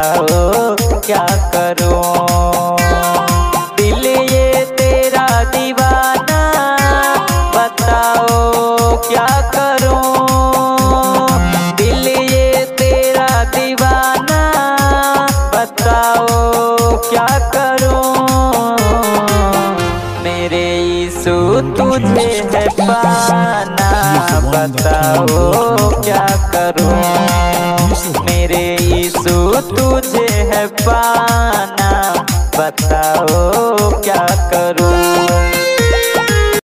बताओ क्या करूं। दिल ये तेरा दीवाना, बताओ क्या करूं। दिल ये तेरा दीवाना, बताओ क्या करूं। मेरे यीशु तुझे है पाना, बताओ क्या करूं। मेरे यीशु तुझे है पाना, बताओ क्या करूं।